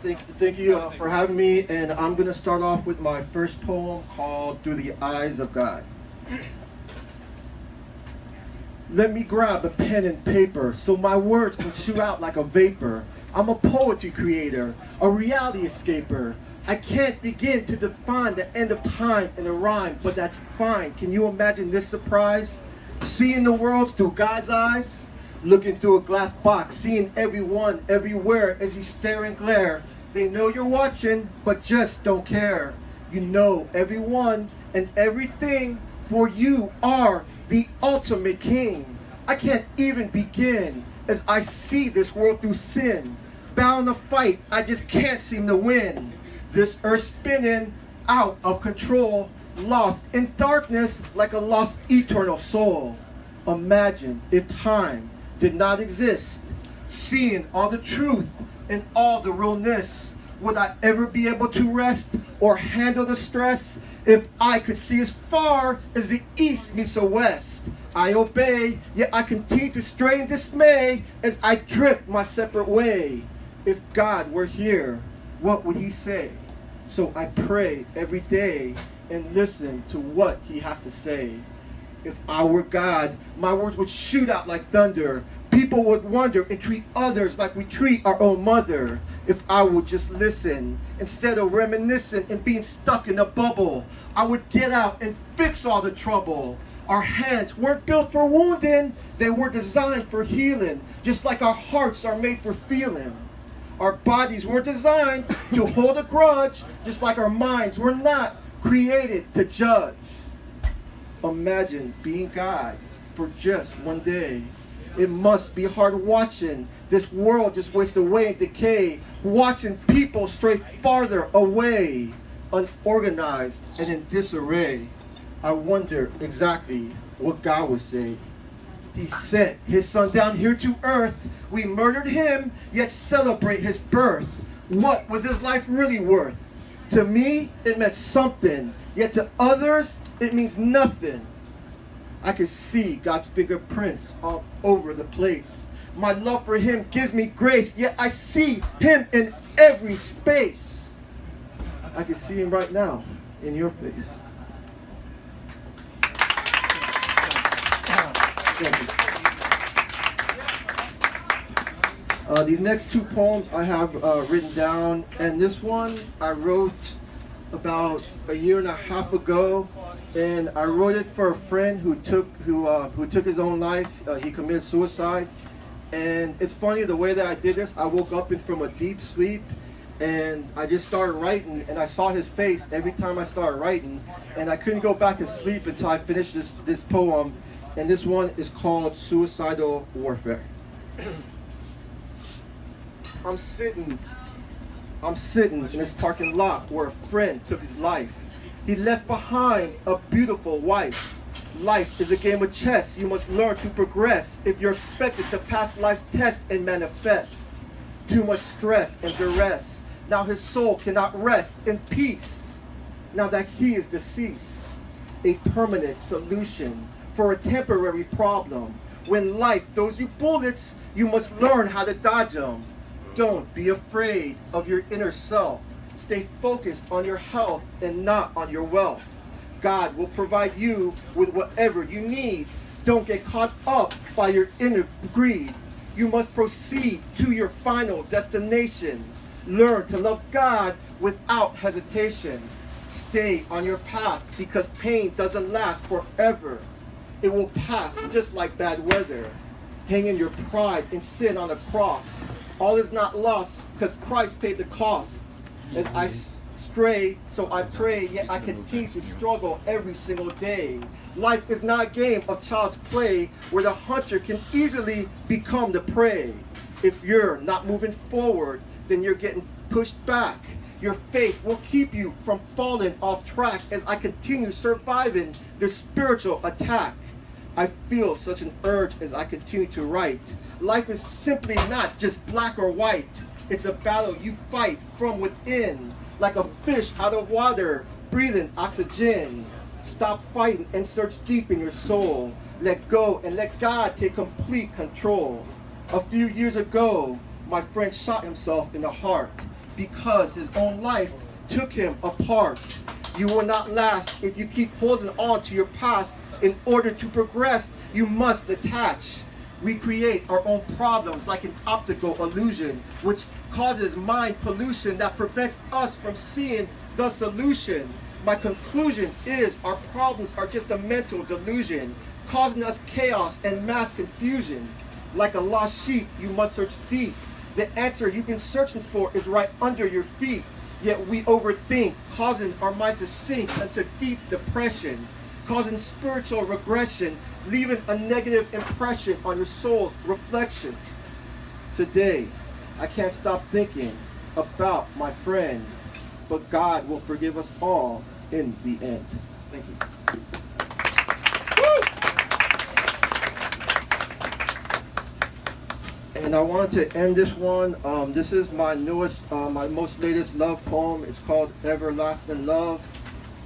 Thank you for having me, and I'm going to start off with my first poem called Through the Eyes of God. Let me grab a pen and paper so my words can shoot out like a vapor. I'm a poetry creator, a reality escaper. I can't begin to define the end of time in a rhyme, but that's fine. Can you imagine this surprise? Seeing the world through God's eyes? Looking through a glass box, seeing everyone, everywhere as you stare and glare. They know you're watching, but just don't care. You know everyone and everything, for you are the ultimate king. I can't even begin as I see this world through sin. Bound to fight, I just can't seem to win. This earth spinning out of control, lost in darkness like a lost eternal soul. Imagine if time did not exist, seeing all the truth and all the realness. Would I ever be able to rest or handle the stress if I could see as far as the east meets the west? I obey, yet I continue to stray in dismay as I drift my separate way. If God were here, what would he say? So I pray every day and listen to what he has to say. If I were God, my words would shoot out like thunder. People would wonder and treat others like we treat our own mother. If I would just listen, instead of reminiscing and being stuck in a bubble, I would get out and fix all the trouble. Our hands weren't built for wounding, they were designed for healing, just like our hearts are made for feeling. Our bodies were designed to hold a grudge, just like our minds were not created to judge. Imagine being God for just one day. It must be hard watching this world just waste away and decay, watching people stray farther away, unorganized and in disarray. I wonder exactly what God would say. He sent his son down here to earth. We murdered him, yet celebrate his birth. What was his life really worth? To me, it meant something, yet to others, it means nothing. I can see God's fingerprints all over the place. My love for him gives me grace, yet I see him in every space. I can see him right now in your face. These next two poems I have written down, and this one I wrote about a year and a half ago, and I wrote it for a friend who took his own life. He committed suicide, and it's funny the way that I did this. I woke up from a deep sleep, and I just started writing, and I saw his face every time I started writing, and I couldn't go back to sleep until I finished this poem, and this one is called Suicidal Warfare. I'm sitting in this parking lot where a friend took his life. He left behind a beautiful wife. Life is a game of chess. You must learn to progress if you're expected to pass life's test and manifest. Too much stress and duress. Now his soul cannot rest in peace. Now that he is deceased. A permanent solution for a temporary problem. When life throws you bullets, you must learn how to dodge them. Don't be afraid of your inner self. Stay focused on your health and not on your wealth. God will provide you with whatever you need. Don't get caught up by your inner greed. You must proceed to your final destination. Learn to love God without hesitation. Stay on your path because pain doesn't last forever. It will pass just like bad weather. Hanging your pride and sin on a cross. All is not lost because Christ paid the cost. As I stray, so I pray, yet I continue to struggle every single day. Life is not a game of child's play where the hunter can easily become the prey. If you're not moving forward, then you're getting pushed back. Your faith will keep you from falling off track as I continue surviving this spiritual attack. I feel such an urge as I continue to write. Life is simply not just black or white. It's a battle you fight from within, like a fish out of water, breathing oxygen. Stop fighting and search deep in your soul. Let go and let God take complete control. A few years ago, my friend shot himself in the heart. because his own life took him apart. You will not last if you keep holding on to your past. In order to progress, you must detach. We create our own problems like an optical illusion, which causes mind pollution that prevents us from seeing the solution. My conclusion is our problems are just a mental delusion, causing us chaos and mass confusion. Like a lost sheep, you must search deep. The answer you've been searching for is right under your feet. Yet we overthink, causing our minds to sink into deep depression, causing spiritual regression, leaving a negative impression on your soul's reflection. Today, I can't stop thinking about my friend, but God will forgive us all in the end. Thank you. And I wanted to end this one. This is my newest, my most latest love poem. It's called Everlasting Love.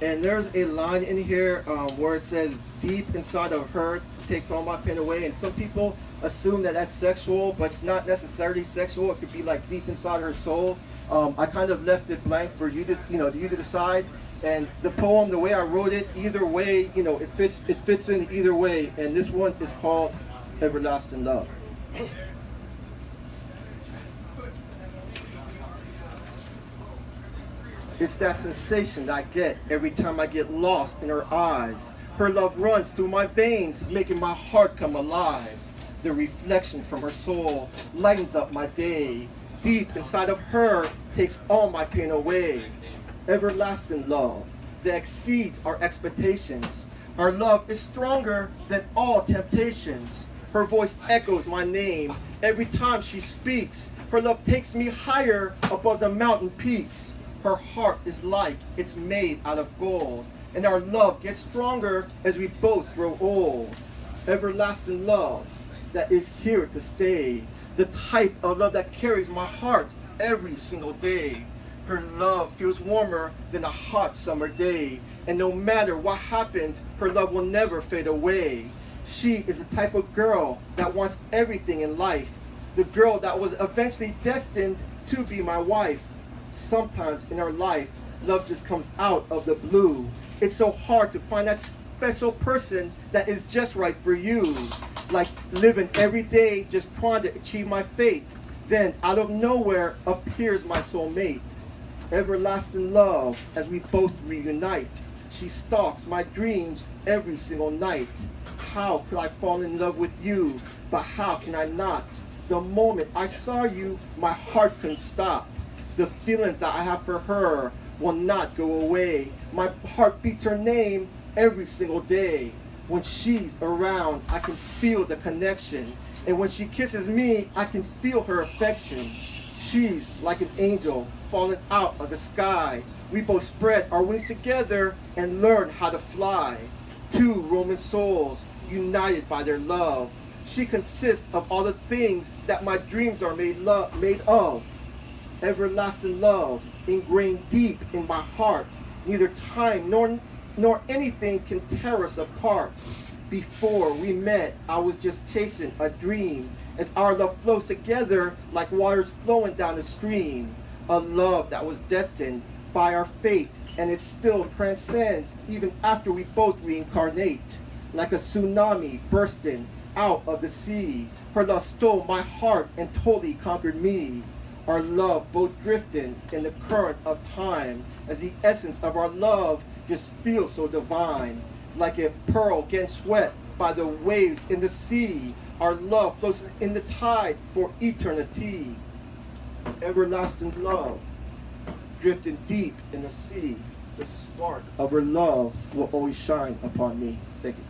And there's a line in here where it says, deep inside of her takes all my pain away. And some people assume that that's sexual, but it's not necessarily sexual. It could be like deep inside her soul. I kind of left it blank for you to, you to decide. And the poem, the way I wrote it, either way, it fits in either way. And this one is called Everlasting Love. It's that sensation that I get every time I get lost in her eyes. Her love runs through my veins, making my heart come alive. The reflection from her soul lightens up my day. Deep inside of her takes all my pain away. Everlasting love that exceeds our expectations. Our love is stronger than all temptations. Her voice echoes my name every time she speaks. Her love takes me higher above the mountain peaks. Her heart is like it's made out of gold, and our love gets stronger as we both grow old. Everlasting love that is here to stay, the type of love that carries my heart every single day. Her love feels warmer than a hot summer day, and no matter what happens, her love will never fade away. She is the type of girl that wants everything in life, the girl that was eventually destined to be my wife. Sometimes in our life, love just comes out of the blue. It's so hard to find that special person that is just right for you. Like living every day just trying to achieve my fate. Then out of nowhere appears my soulmate. Everlasting love as we both reunite. She stalks my dreams every single night. How could I fall in love with you? But how can I not? The moment I saw you, my heart couldn't stop. The feelings that I have for her will not go away. My heart beats her name every single day. When she's around, I can feel the connection. And when she kisses me, I can feel her affection. She's like an angel falling out of the sky. We both spread our wings together and learn how to fly. Two Roman souls united by their love. She consists of all the things that my dreams are made of. Everlasting love ingrained deep in my heart. Neither time nor anything can tear us apart. Before we met, I was just chasing a dream. As our love flows together like waters flowing down the stream. A love that was destined by our fate, and it still transcends even after we both reincarnate. Like a tsunami bursting out of the sea, her love stole my heart and totally conquered me. Our love both drifting in the current of time, as the essence of our love just feels so divine. Like a pearl getting swept by the waves in the sea, our love flows in the tide for eternity. Everlasting love, drifting deep in the sea, the spark of her love will always shine upon me. Thank you.